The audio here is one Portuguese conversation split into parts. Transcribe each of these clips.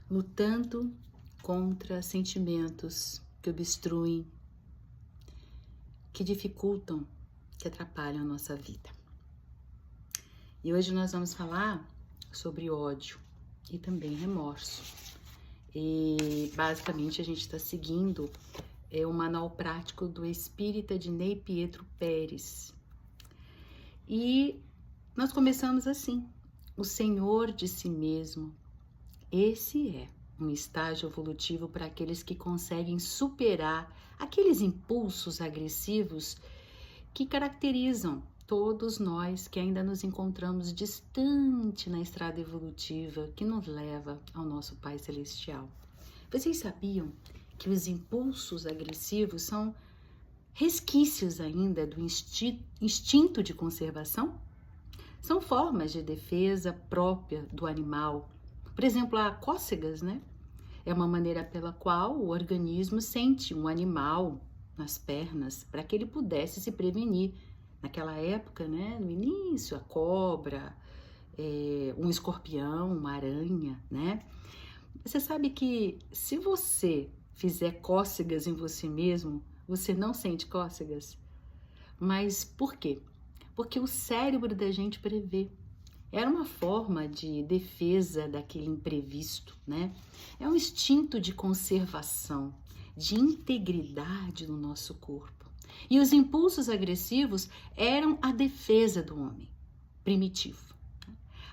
lutando contra sentimentos que obstruem, que dificultam, que atrapalham a nossa vida. E hoje nós vamos falar sobre ódio e também remorso. E basicamente a gente está seguindo o manual prático do espírita Dinei Pietro Pérez. E nós começamos assim: o Senhor de si mesmo. Esse é um estágio evolutivo para aqueles que conseguem superar aqueles impulsos agressivos que caracterizam todos nós que ainda nos encontramos distante na estrada evolutiva que nos leva ao nosso Pai Celestial. Vocês sabiam que os impulsos agressivos são resquícios ainda do instinto de conservação? São formas de defesa própria do animal. Por exemplo, a cócegas, né? É uma maneira pela qual o organismo sente um animal nas pernas para que ele pudesse se prevenir. Naquela época, né? No início, a cobra, um escorpião, uma aranha, né? Você sabe que se você fizer cócegas em você mesmo, você não sente cócegas? Mas por quê? Porque o cérebro da gente prevê. Era uma forma de defesa daquele imprevisto, né? É um instinto de conservação, de integridade no nosso corpo. E os impulsos agressivos eram a defesa do homem primitivo.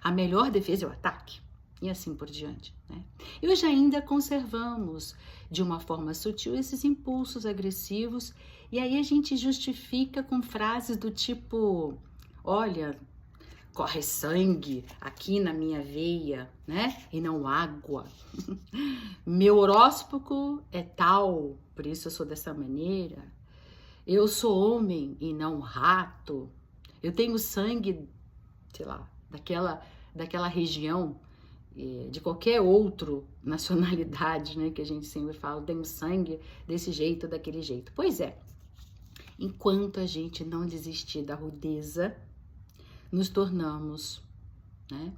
A melhor defesa é o ataque, e assim por diante, né? E hoje ainda conservamos de uma forma sutil esses impulsos agressivos, e aí a gente justifica com frases do tipo: olha, corre sangue aqui na minha veia, né? E não água. Meu horóscopo é tal, por isso eu sou dessa maneira. Eu sou homem e não rato. Eu tenho sangue, sei lá, daquela região, de qualquer outra nacionalidade, né? Que a gente sempre fala, eu tenho sangue desse jeito, daquele jeito. Pois é, enquanto a gente não desistir da rudeza, nos tornamos, né,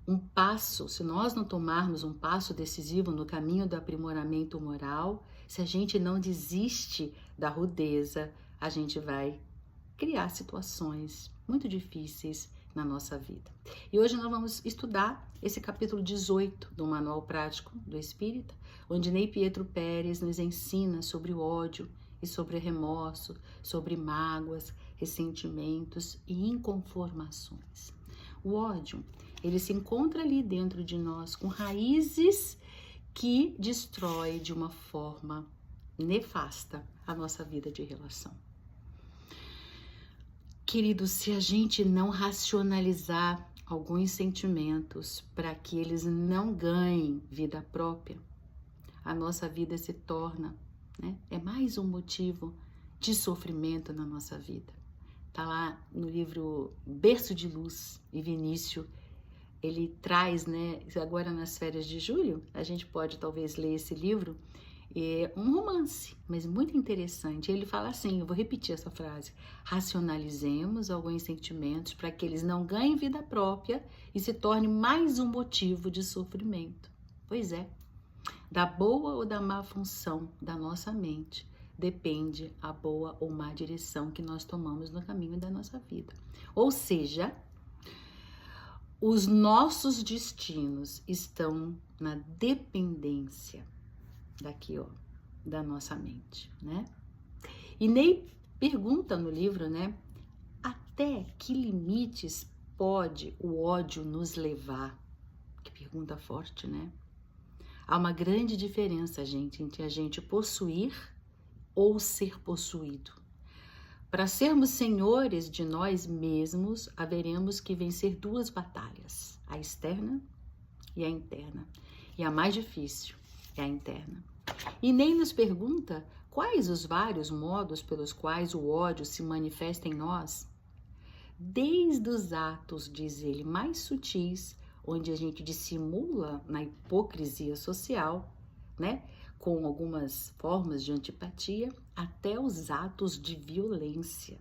um passo. Se nós não tomarmos um passo decisivo no caminho do aprimoramento moral, se a gente não desiste da rudeza, a gente vai criar situações muito difíceis na nossa vida. E hoje nós vamos estudar esse capítulo 18 do Manual Prático do Espírita, onde Ney Pietro Pérez nos ensina sobre o ódio e sobre remorso, sobre mágoas, ressentimentos e inconformações. O ódio, ele se encontra ali dentro de nós com raízes que destrói de uma forma nefasta a nossa vida de relação. Queridos, se a gente não racionalizar alguns sentimentos para que eles não ganhem vida própria, a nossa vida se torna, né, é mais um motivo de sofrimento na nossa vida. Tá lá no livro Berço de Luz e Vinícius, ele traz, né, agora nas férias de julho, a gente pode talvez ler esse livro, é um romance, mas muito interessante. Ele fala assim, eu vou repetir essa frase: racionalizemos alguns sentimentos para que eles não ganhem vida própria e se torne mais um motivo de sofrimento. Pois é, da boa ou da má função da nossa mente depende a boa ou má direção que nós tomamos no caminho da nossa vida. Ou seja, os nossos destinos estão na dependência daqui, ó, da nossa mente, né? E Ney pergunta no livro, né? Até que limites pode o ódio nos levar? Que pergunta forte, né? Há uma grande diferença, gente, entre a gente possuir ou ser possuído. Para sermos senhores de nós mesmos, haveremos que vencer duas batalhas, a externa e a interna. E a mais difícil é a interna. E nem nos pergunta quais os vários modos pelos quais o ódio se manifesta em nós. Desde os atos, diz ele, mais sutis, onde a gente dissimula na hipocrisia social, né, com algumas formas de antipatia, até os atos de violência.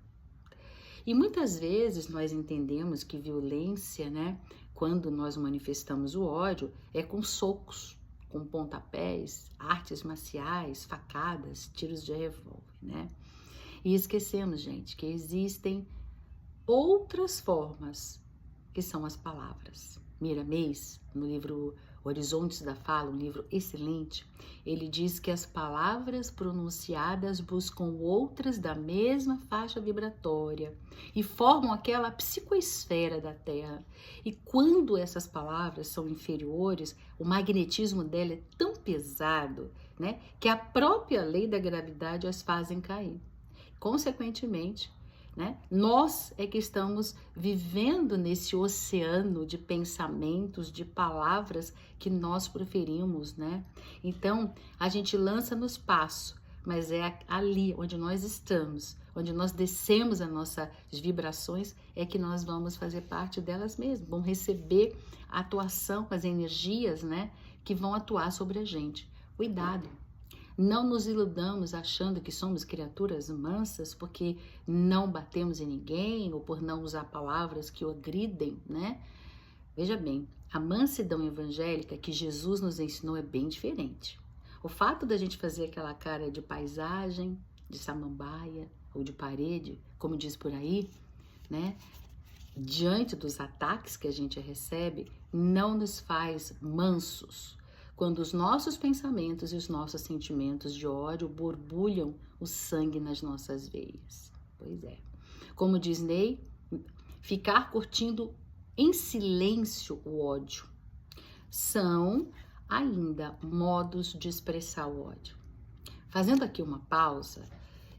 E muitas vezes nós entendemos que violência, né, quando nós manifestamos o ódio, é com socos, com pontapés, artes marciais, facadas, tiros de revólver, né? E esquecemos, gente, que existem outras formas, que são as palavras. Miramês, no livro Horizontes da Fala, um livro excelente, ele diz que as palavras pronunciadas buscam outras da mesma faixa vibratória e formam aquela psicoesfera da Terra. E quando essas palavras são inferiores, o magnetismo dela é tão pesado, né, que a própria lei da gravidade as fazem cair. Consequentemente, né, nós é que estamos vivendo nesse oceano de pensamentos, de palavras que nós proferimos, né? Então, a gente lança no espaço, mas é ali onde nós estamos, onde nós descemos as nossas vibrações, é que nós vamos fazer parte delas mesmas, vamos receber a atuação, as energias, né, que vão atuar sobre a gente. Cuidado! Não nos iludamos achando que somos criaturas mansas porque não batemos em ninguém ou por não usar palavras que o agridem, né? Veja bem, a mansidão evangélica que Jesus nos ensinou é bem diferente. O fato da gente fazer aquela cara de paisagem, de samambaia ou de parede, como diz por aí, né? Diante dos ataques que a gente recebe, não nos faz mansos. Quando os nossos pensamentos e os nossos sentimentos de ódio borbulham o sangue nas nossas veias. Pois é. Como diz Ney, ficar curtindo em silêncio o ódio são ainda modos de expressar o ódio. Fazendo aqui uma pausa,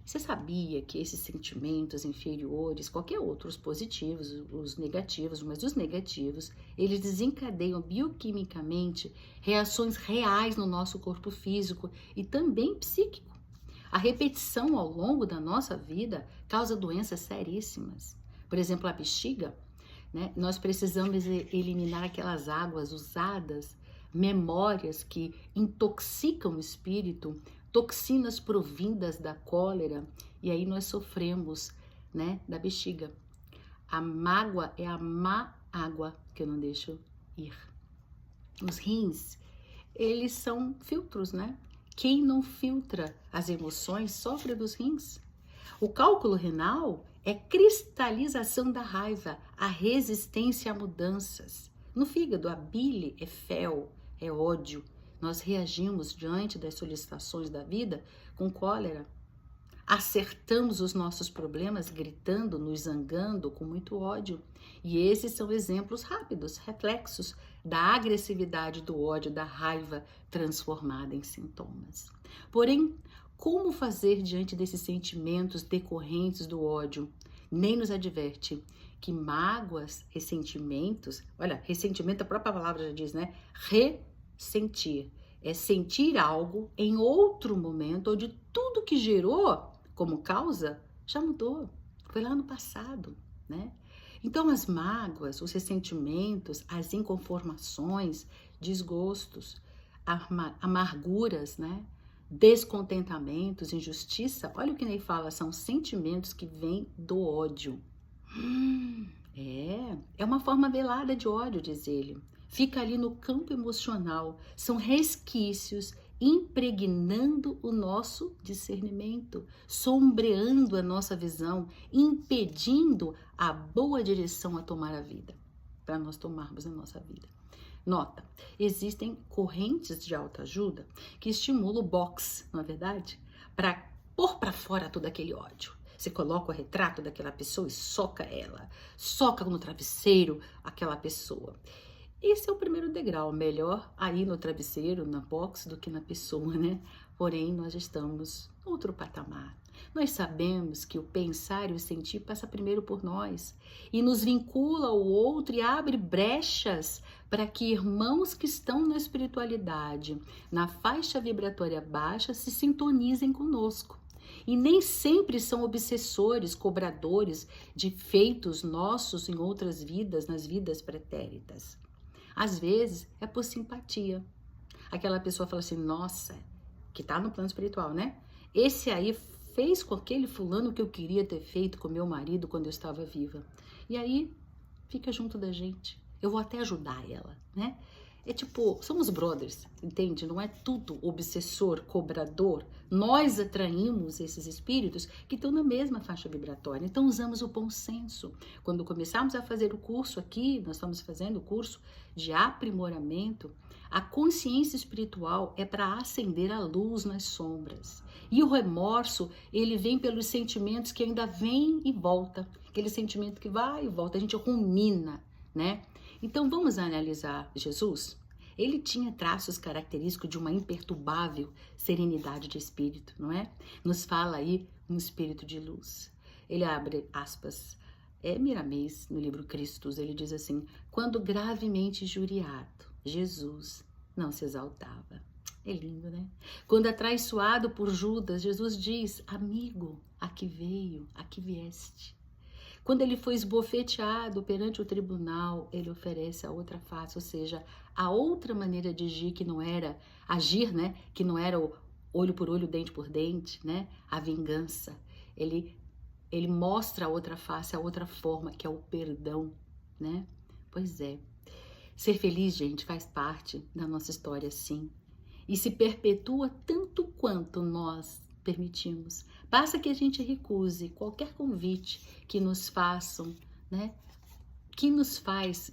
você sabia que esses sentimentos inferiores, qualquer outros positivos, os negativos, mas os negativos, eles desencadeiam bioquimicamente reações reais no nosso corpo físico e também psíquico. A repetição ao longo da nossa vida causa doenças seríssimas. Por exemplo, a bexiga, né? Nós precisamos eliminar aquelas águas usadas, memórias que intoxicam o espírito, toxinas provindas da cólera, e aí nós sofremos, né, da bexiga. A mágoa é a má água que eu não deixo ir. Os rins, eles são filtros, né? Quem não filtra as emoções sofre dos rins. O cálculo renal é cristalização da raiva, a resistência a mudanças. No fígado, a bile é fel, é ódio. Nós reagimos diante das solicitações da vida com cólera. Acertamos os nossos problemas gritando, nos zangando com muito ódio. E esses são exemplos rápidos, reflexos da agressividade do ódio, da raiva transformada em sintomas. Porém, como fazer diante desses sentimentos decorrentes do ódio? Nem nos adverte que mágoas, ressentimentos, olha, ressentimento, a própria palavra já diz, né? Sentir, é sentir algo em outro momento onde tudo que gerou como causa já mudou, foi lá no passado, né? Então as mágoas, os ressentimentos, as inconformações, desgostos, amarguras, né? Descontentamentos, injustiça, olha o que Ney fala, são sentimentos que vêm do ódio. É uma forma velada de ódio, diz ele. Fica ali no campo emocional, são resquícios impregnando o nosso discernimento, sombreando a nossa visão, impedindo a boa direção a tomar a vida, para nós tomarmos a nossa vida. Nota, existem correntes de autoajuda que estimulam o boxe, não é verdade? Para pôr para fora todo aquele ódio. Você coloca o retrato daquela pessoa e soca ela, soca no travesseiro aquela pessoa. Esse é o primeiro degrau, melhor aí no travesseiro, na box, do que na pessoa, né? Porém, nós estamos em outro patamar. Nós sabemos que o pensar e o sentir passa primeiro por nós e nos vincula ao outro e abre brechas para que irmãos que estão na espiritualidade, na faixa vibratória baixa, se sintonizem conosco. E nem sempre são obsessores, cobradores de feitos nossos em outras vidas, nas vidas pretéritas. Às vezes é por simpatia. Aquela pessoa fala assim, nossa, que tá no plano espiritual, né? Esse aí fez com aquele fulano que eu queria ter feito com meu marido quando eu estava viva. E aí fica junto da gente. Eu vou até ajudar ela, né? É tipo, somos brothers, entende? Não é tudo obsessor, cobrador. Nós atraímos esses espíritos que estão na mesma faixa vibratória. Então usamos o bom senso. Quando começarmos a fazer o curso aqui, nós estamos fazendo o curso de aprimoramento, a consciência espiritual é para acender a luz nas sombras. E o remorso, ele vem pelos sentimentos que ainda vem e volta. Aquele sentimento que vai e volta, a gente rumina, né? Então vamos analisar Jesus? Ele tinha traços característicos de uma imperturbável serenidade de espírito, não é? Nos fala aí um espírito de luz. Ele abre aspas, Miramês, no livro Cristos, ele diz assim, quando gravemente injuriado, Jesus não se exaltava. É lindo, né? Quando atraiçoado por Judas, Jesus diz, amigo, aqui veio, aqui vieste. Quando ele foi esbofeteado perante o tribunal, ele oferece a outra face, ou seja, a outra maneira de agir, né? Que não era o olho por olho, dente por dente, né? A vingança. Ele mostra a outra face, a outra forma, que é o perdão, né? Pois é. Ser feliz, gente, faz parte da nossa história, sim. E se perpetua tanto quanto nós permitimos. Basta que a gente recuse qualquer convite que nos façam, né? Que nos faz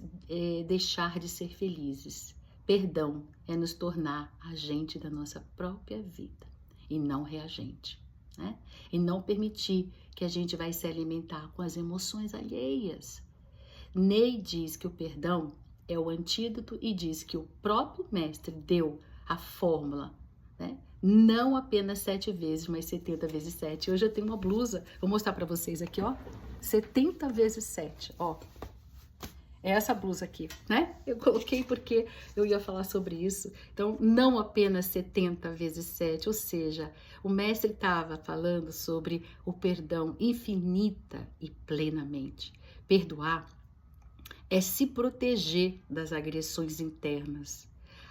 deixar de ser felizes. Perdão é nos tornar agente da nossa própria vida e não reagente, né? E não permitir que a gente vai se alimentar com as emoções alheias. Ney diz que o perdão é o antídoto e diz que o próprio mestre deu a fórmula, né? Não apenas 7 vezes, mas 70 vezes 7. Hoje eu tenho uma blusa, vou mostrar para vocês aqui, ó. 70 vezes 7, ó. É essa blusa aqui, né? Eu coloquei porque eu ia falar sobre isso. Então, não apenas 70 vezes 7, ou seja, o mestre estava falando sobre o perdão infinita e plenamente. Perdoar é se proteger das agressões internas.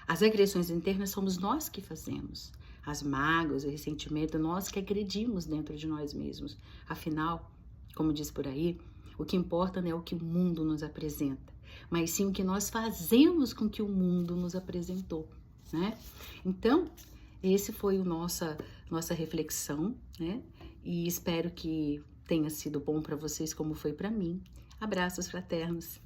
As agressões internas somos nós que fazemos. As mágoas, o ressentimento, nós que agredimos dentro de nós mesmos. Afinal, como diz por aí, o que importa não é o que o mundo nos apresenta, mas sim o que nós fazemos com que o mundo nos apresentou, né? Então, esse foi a nossa reflexão, né? E espero que tenha sido bom para vocês como foi para mim. Abraços fraternos.